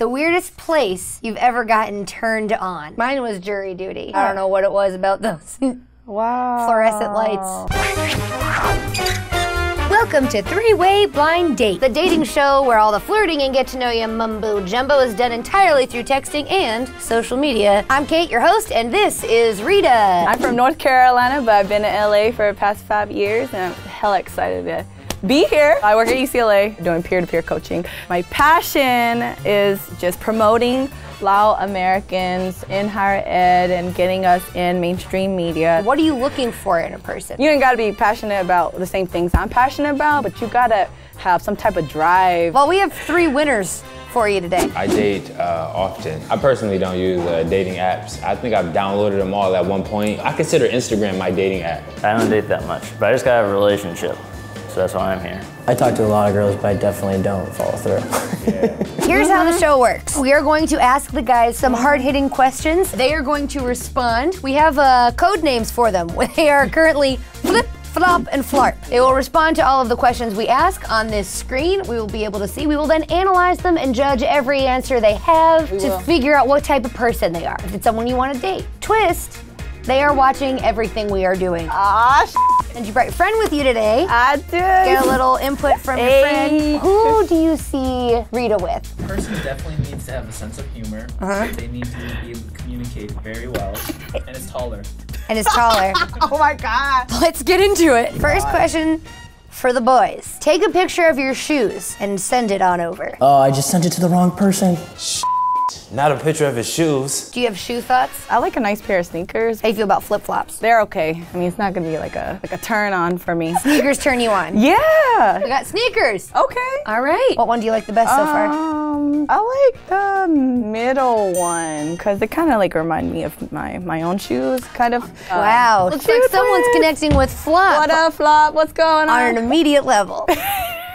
The weirdest place you've ever gotten turned on. Mine was jury duty. I don't know what it was about those fluorescent lights. Welcome to Three-Way Blind Date, the dating show where all the flirting and get-to-know-you mumbo-jumbo is done entirely through texting and social media. I'm Kate, your host, and this is Rita. I'm from North Carolina, but I've been in LA for the past 5 years, and I'm hella excited to be here. I work at UCLA doing peer-to-peer coaching. My passion is just promoting Lao Americans in higher ed and getting us in mainstream media. What are you looking for in a person? You ain't gotta be passionate about the same things I'm passionate about, but you gotta have some type of drive. Well, we have 3 winners for you today. I date often. I personally don't use dating apps. I think I've downloaded them all at one point. I consider Instagram my dating app. I don't date that much, but I just gotta have a relationship. So that's why I'm here. I talk to a lot of girls, but I definitely don't follow through. Here's how the show works. We are going to ask the guys some hard-hitting questions. They are going to respond. We have code names for them. They are currently Flip, Flop, and Flarp. They will respond to all of the questions we ask on this screen. We will be able to see. We will then analyze them and judge every answer they have to figure out what type of person they are. If it's someone you want to date. Twist, they are watching everything we are doing. And you brought your friend with you today. I did. Get a little input from your friend. Who do you see Rita with? The person definitely needs to have a sense of humor. They need to be able to communicate very well. And is taller. And is taller. Oh my God. Let's get into it. First question for the boys. Take a picture of your shoes and send it on over. Oh, I just sent it to the wrong person. Not a picture of his shoes. Do you have shoe thoughts? I like a nice pair of sneakers. How do you feel about flip-flops? They're okay. I mean, it's not gonna be like a turn on for me. Sneakers turn you on? Yeah. We got sneakers. Okay. All right. What one do you like the best so far? I like the middle one because they kind of like remind me of my own shoes, kind of. Wow. Looks like someone's connecting with Flop. What up, Flop? What's going on? On an immediate level.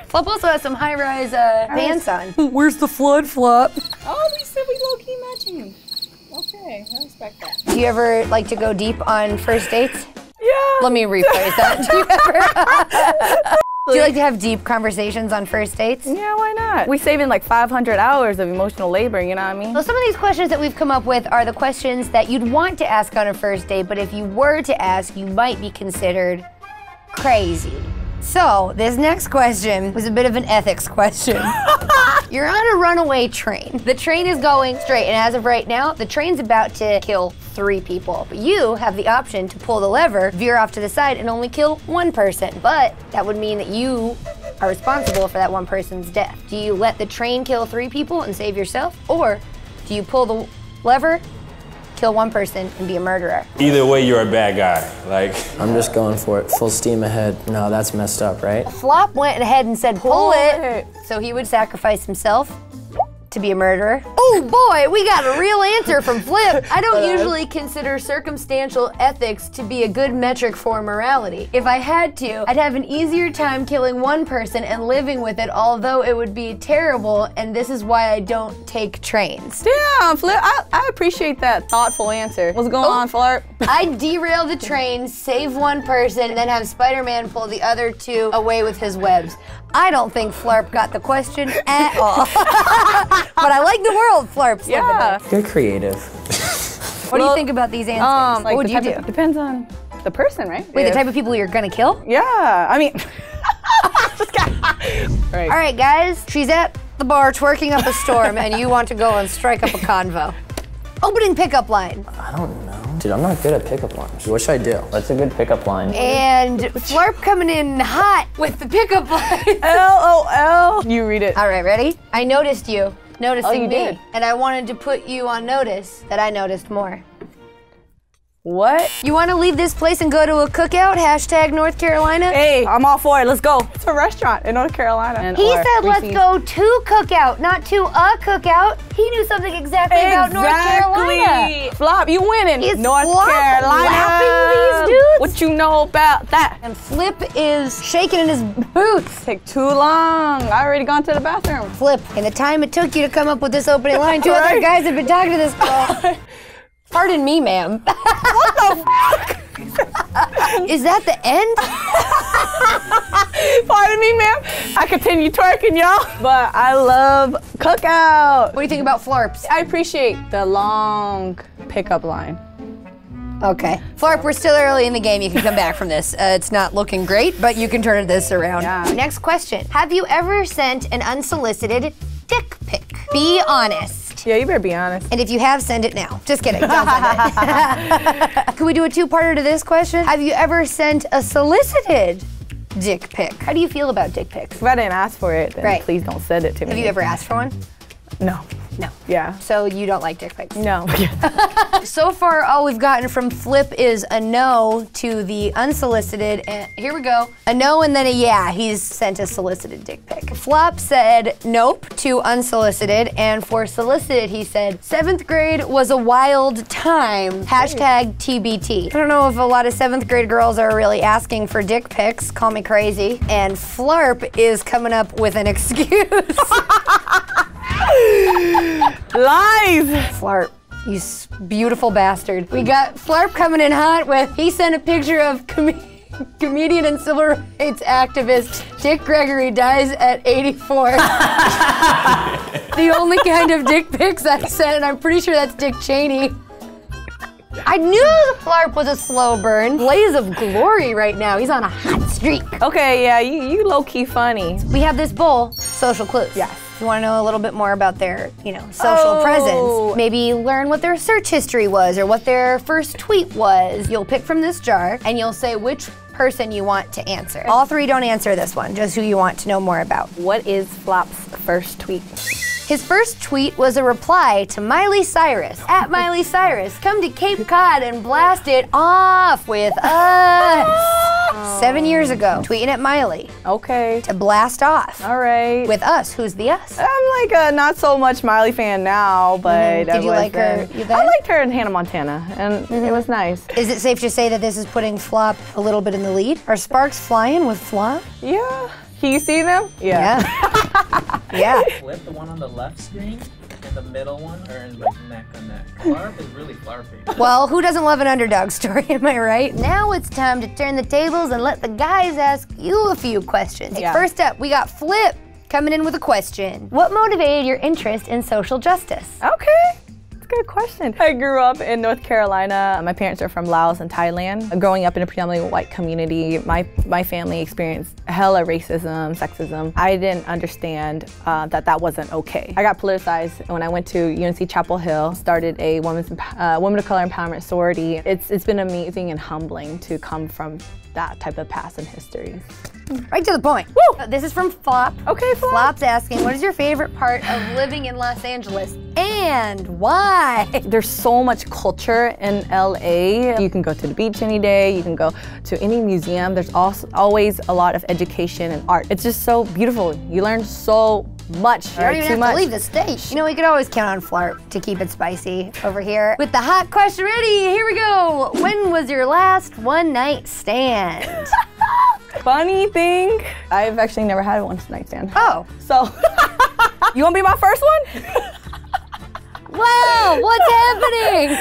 Flop also has some high-rise pants on. Where's the flood, Flop? Oh, we said we low-key matching. Okay, I respect that. Do you ever like to go deep on first dates? Yeah. Let me rephrase that. Do you ever? Do you like to have deep conversations on first dates? Yeah, why not? We saving like 500 hours of emotional labor, you know what I mean? So some of these questions that we've come up with are the questions that you'd want to ask on a first date, but if you were to ask, you might be considered crazy. So, this next question was a bit of an ethics question. You're on a runaway train. The train is going straight, and as of right now, the train's about to kill 3 people. But you have the option to pull the lever, veer off to the side, and only kill 1 person. But that would mean that you are responsible for that 1 person's death. Do you let the train kill 3 people and save yourself? Or do you pull the lever, kill 1 person, and be a murderer? Either way, you're a bad guy. Like, I'm just going for it, full steam ahead. No, that's messed up, right? Flop went ahead and said pull it. So he would sacrifice himself to be a murderer. Oh boy, we got a real answer from Flip. I don't usually consider circumstantial ethics to be a good metric for morality. If I had to, I'd have an easier time killing 1 person and living with it, although it would be terrible, and this is why I don't take trains. Damn, Flip, I appreciate that thoughtful answer. What's going on, Flarp? I'd derail the train, save 1 person, and then have Spider-Man pull the other 2 away with his webs. I don't think Flarp got the question at all. But I like the world Flarp's living in. You're creative. What do you think about these answers? Like what would you do? Depends on the person, right? Wait, the type of people you're gonna kill? Yeah, I mean. Right. All right, guys. She's at the bar twerking up a storm, and you want to go and strike up a convo. Opening pickup line. I don't know. Dude, I'm not good at pickup lines. What should I do? That's a good pickup line. And Flarp coming in hot with the pickup line. LOL. You read it. All right, ready? I noticed you noticing me, did. and I wanted to put you on notice that I noticed more. What? You want to leave this place and go to a cookout? Hashtag North Carolina? Hey, I'm all for it. Let's go. It's a restaurant in North Carolina. He said let's go to cookout, not to a cookout. He knew something exactly about North Carolina. Flop, you winning. Is North Flop Carolina. laughing these dudes? What you know about that? And Flip is shaking in his boots. Take too long. I already gone to the bathroom. Flip, in the time it took you to come up with this opening line, 2 other guys have been talking to this girl. Pardon me, ma'am. What the fuck? Is that the end? Pardon me, ma'am. I continue twerking, y'all. But I love cookout. What do you think about flarps? I appreciate the long pickup line. Okay. Flarp, we're still early in the game. You can come back from this. It's not looking great, but you can turn this around. Yeah. Next question. Have you ever sent an unsolicited dick pic? Be honest. Yeah, you better be honest. And if you have, send it now. Just kidding. Don't send it. Can we do a two-parter to this question? Have you ever sent a solicited dick pic? How do you feel about dick pics? If I didn't ask for it, then Right. please don't send it to me. Have you ever asked for one? No. No. Yeah. So you don't like dick pics? No. So far, all we've gotten from Flip is a no to the unsolicited, and here we go. A no and then a yeah, he's sent a solicited dick pic. Flop said nope to unsolicited, and for solicited, he said, 7th grade was a wild time, hashtag TBT. I don't know if a lot of 7th grade girls are really asking for dick pics, call me crazy, and Flarp is coming up with an excuse. Lies! Flarp, you beautiful bastard. We got Flarp coming in hot with, he sent a picture of comedian and civil rights activist Dick Gregory dies at 84. The only kind of dick pics I sent, and I'm pretty sure that's Dick Cheney. I knew Flarp was a slow burn. Blaze of glory right now. He's on a hot streak. Okay, yeah, you low-key funny. We have this bowl, social clues. Yes. If you want to know a little bit more about their, social presence, maybe learn what their search history was or what their first tweet was, you'll pick from this jar and you'll say which person you want to answer. All three don't answer this one, just who you want to know more about. What is Flop's first tweet? His first tweet was a reply to Miley Cyrus. At Miley Cyrus, come to Cape Cod and blast it off with us. 7 years ago, tweeting at Miley Okay. to blast off. All right. With us. Who's the us? I'm like a not so much Miley fan now, but Did you like her then? I liked her in Hannah Montana, and it was nice. Is it safe to say that this is putting Flop a little bit in the lead? Are sparks flying with Flop? Yeah. Can you see them? Yeah. Yeah. Flip the one on the left screen and the middle one are like neck on neck. Flarp is really flarping. Well, who doesn't love an underdog story, am I right? Now it's time to turn the tables and let the guys ask you a few questions. Yeah. First up, we got Flip coming in with a question. What motivated your interest in social justice? Okay. Good question. I grew up in North Carolina. My parents are from Laos and Thailand. Growing up in a predominantly white community, my family experienced hella racism, sexism. I didn't understand that wasn't okay. I got politicized when I went to UNC Chapel Hill, started a women of color empowerment sorority. It's been amazing and humbling to come from that type of past in history. Right to the point. Woo! This is from Flop. Okay, Flop. Flop's asking, what is your favorite part of living in Los Angeles and why? There's so much culture in LA. You can go to the beach any day, you can go to any museum. There's also always a lot of education and art. It's just so beautiful. You learn so much. You don't even have to leave the state. You know, we could always count on Flarp to keep it spicy over here. With the hot question ready, here we go. When was your last one-night stand? Funny thing, I've actually never had a one-night stand. Oh. So, you wanna be my first one? Wow, what's happening?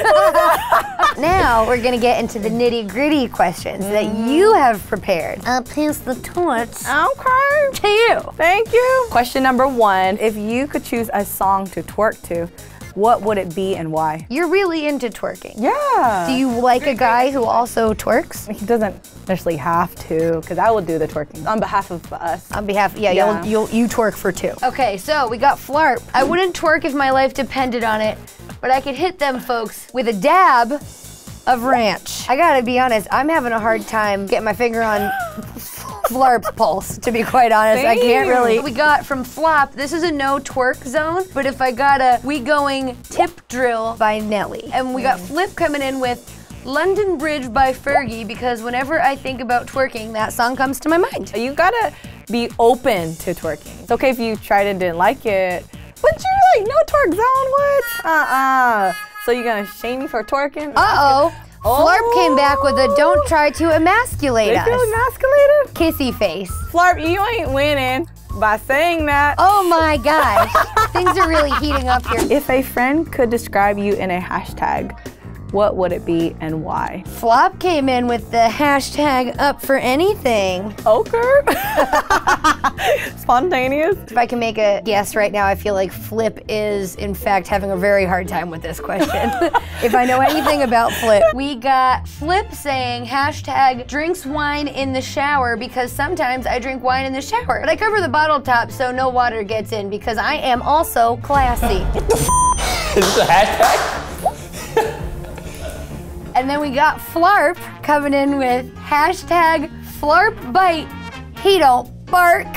Now we're gonna get into the nitty-gritty questions that you have prepared. I'll pass the torch Okay. to you. Thank you. Question number 1, if you could choose a song to twerk to, what would it be and why? You're really into twerking. Yeah. Do you like a guy who also twerks? He doesn't necessarily have to, because I will do the twerking on behalf of us. On behalf, Yeah. you twerk for two. Okay, so we got Flarp. I wouldn't twerk if my life depended on it, but I could hit them folks with a dab of ranch. I gotta be honest, I'm having a hard time getting my finger on Flarp's pulse, to be quite honest. I can't really. We got from Flop, this is a no twerk zone, but if I got a We Going Tip Drill by Nelly. And we got Flip coming in with London Bridge by Fergie, because whenever I think about twerking, that song comes to my mind. You gotta be open to twerking. It's okay if you tried and didn't like it, but you're like, no twerk zone, what? So you're gonna shame me for twerking? Uh-oh. Flarp came back with a don't try to emasculate They us. feel emasculated? Kissy face. Flarp, you ain't winning by saying that. Oh my gosh. Things are really heating up here. If a friend could describe you in a hashtag, what would it be and why? Flop came in with the hashtag up for anything. Ochre? Spontaneous? If I can make a guess right now, I feel like Flip is, in fact, having a very hard time with this question. If I know anything about Flip. We got Flip saying hashtag drinks wine in the shower because sometimes I drink wine in the shower. But I cover the bottle top so no water gets in because I am also classy. What the f? Is this a hashtag? And then we got Flarp coming in with hashtag Flarp bite. He don't bark.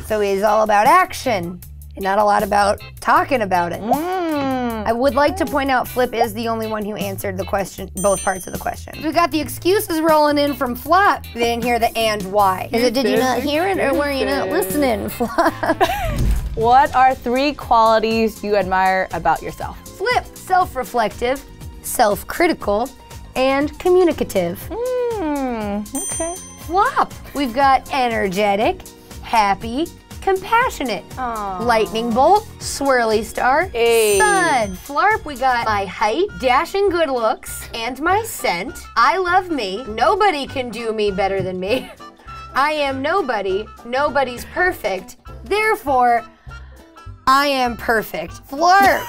So he's all about action and not a lot about talking about it. I would like to point out Flip is the only one who answered the question, both parts of the question. We got the excuses rolling in from Flop. They didn't hear the and why. Is it did you not hear it or were you not listening, Flop? What are 3 qualities you admire about yourself? Flip, self-reflective, self-critical, and communicative. Okay. Flop, we've got energetic, happy, compassionate. Aww. Lightning bolt, swirly star, Hey. sun. Flarp, we got my height, dashing good looks, and my scent. I love me. Nobody can do me better than me. I am nobody. Nobody's perfect. Therefore, I am perfect. Flarp.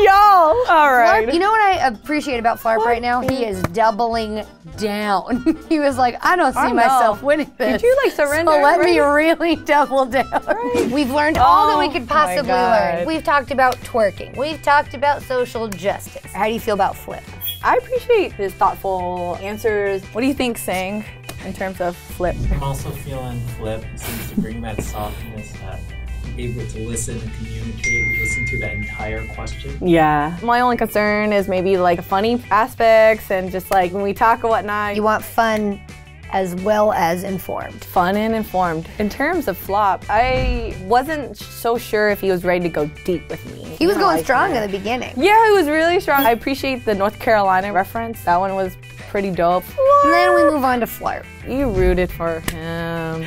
Y'all. All right. Flarp, you know what I appreciate about Flarp right now? He is doubling down. He was like, I don't see myself winning this. Did you like surrender? So let me really double down. Right. We've learned all that we could possibly learn. We've talked about twerking. We've talked about social justice. How do you feel about Flip? I appreciate his thoughtful answers. What do you think, Sang, in terms of Flip? I'm also feeling Flip seems to bring that softness, that able to listen and communicate, listen to that entire question. Yeah. My only concern is maybe like the funny aspects and just like when we talk and whatnot. You want fun as well as informed. Fun and informed. In terms of Flop, I wasn't so sure if he was ready to go deep with me. He was going strong in the beginning. Yeah, he was really strong. I appreciate the North Carolina reference. That one was pretty dope. And then we move on to Flarp. You rooted for him.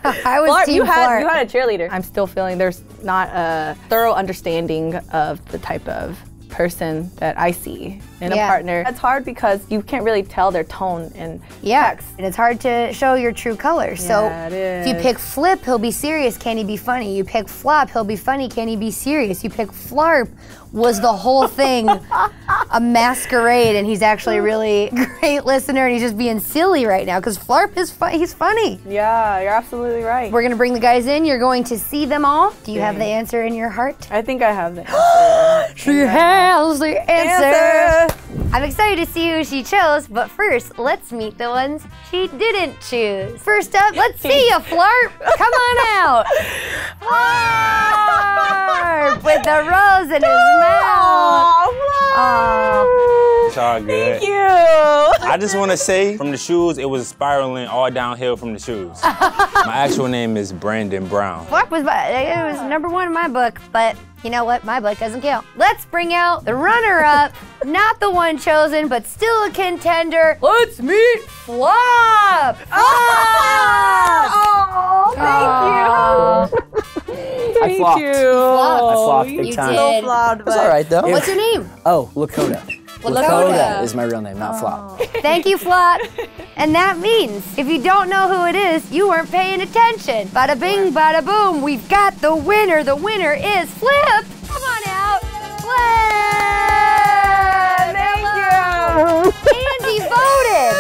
I was Flarp, team you had Flarp. a cheerleader. I'm still feeling there's not a thorough understanding of the type of person that I see in a partner. It's hard because you can't really tell their tone in text. And it's hard to show your true colors. So it is. if you pick Flip, he'll be serious, can he be funny? You pick Flop, he'll be funny, can he be serious? You pick Flarp, was the whole thing a masquerade and he's actually a really great listener and he's just being silly right now because Flarp is he's funny. Yeah, you're absolutely right. We're gonna bring the guys in, you're going to see them all. Do you have the answer in your heart? I think I have the answer. She has the answer. I'm excited to see who she chose, but first, let's meet the ones she didn't choose. First up, let's see you, Flarp. Come on out. Flarp with the rose in his mouth. Oh, It's all good. thank you. I just want to say, from the shoes, it was spiraling all downhill from the shoes. My actual name is Brandon Brown. Flarp was #1 in my book, but you know what? My book doesn't count. Let's bring out the runner-up, not the one chosen, but still a contender. Let's meet Flop. Oh, thank you. I flopped. You. I flopped big You time. did. It's all right though. What's your name? Oh, LICHOTA. LICHOTA is my real name, not Flop. Thank you, Flop. And that means, if you don't know who it is, you weren't paying attention. Bada bing, bada boom, we've got the winner. The winner is Flip. Come on out, Flip. Thank you. Andy voted.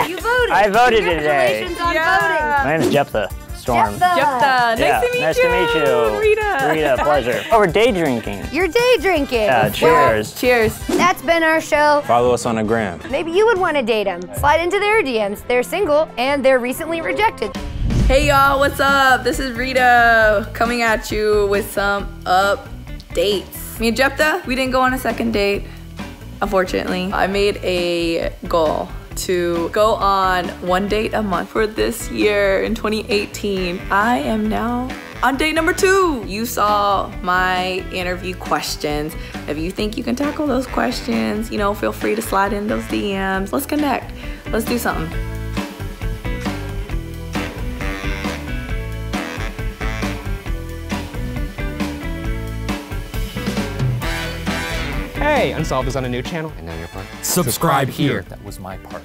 You voted. I voted today. Congratulations on voting. My name is Jephthah Storm. Jephthah. Nice to meet you. Rita, pleasure. Oh, we're day drinking. You're day drinking. Yeah, cheers. Cheers. That's been our show. Follow us on the gram. Maybe you would want to date them. Slide into their DMs. They're single and they're recently rejected. Hey y'all, what's up? This is Rita coming at you with some updates. Me and Jephthah, we didn't go on a second date, unfortunately. I made a goal to go on 1 date a month for this year in 2018. I am now on date number 2. You saw my interview questions. If you think you can tackle those questions, you know, feel free to slide in those DMs. Let's connect. Let's do something. Hey, Unsolved is on a new channel. And now your part. Subscribe here. That was my part.